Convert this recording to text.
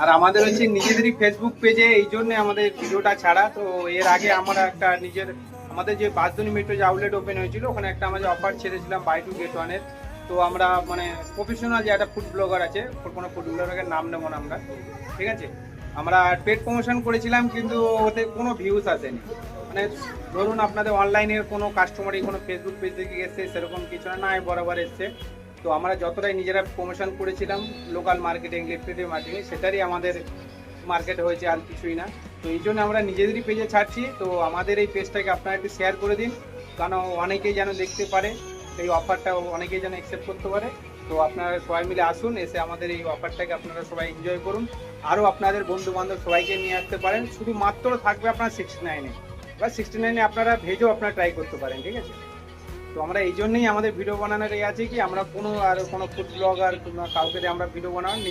আর আমাদের হচ্ছে নিজেদেরই ফেসবুক পেজে এই জন্য আমাদের ভিডিওটা ছাড়া। তো এর আগে আমরা একটা আমাদের যে বাসদুনি মেট্রো যে আউটলেট ওপেন হয়েছিল, ওখানে একটা আমাদের অফার ছেড়েছিলাম বাই টু গেট ওয়ানের। তো আমরা মানে প্রফেশনাল যে একটা ফুড ব্লগার আছে, কোনো ফুড ব্লগারের নাম নেবো না আমরা, ঠিক আছে। আমরা পেড প্রমোশন করেছিলাম, কিন্তু ওতে কোনো ভিউজ আসেনি। মানে ধরুন আপনাদের অনলাইনের কোনো কাস্টমারই কোনো ফেসবুক পেজ থেকে এসছে, সেরকম কিছু না বরাবর এসছে। তো আমরা যতটাই নিজেরা প্রমোশন করেছিলাম লোকাল মার্কেটিং, ইলেকট্রিক মার্কেটিং, সেটারই আমাদের মার্কেট হয়েছে, আর কিছুই না। তো এই জন্য আমরা নিজেদেরই পেজে ছাড়ছি। তো আমাদের এই পেজটাকে আপনারা একটু শেয়ার করে দিন, কারণ অনেকেই যেন দেখতে পারে এই অফারটা, অনেকেই যেন অ্যাকসেপ্ট করতে পারে। তো আপনারা সবাই মিলে আসুন, এসে আমাদের এই অফারটাকে আপনারা সবাই এনজয় করুন। আরও আপনাদের বন্ধু বান্ধব সবাইকে নিয়ে আসতে পারেন। শুধুমাত্র থাকবে আপনার 69-এ, বা 69-এ আপনারা ভেজও আপনারা ট্রাই করতে পারেন, ঠিক আছে। তো আমরা এই জন্যই আমাদের ভিডিও বানানোর এই আছে কি, আমরা কোনো আর কোনো ফুড ব্লগার কাউকে দিয়ে আমরা ভিডিও বানানো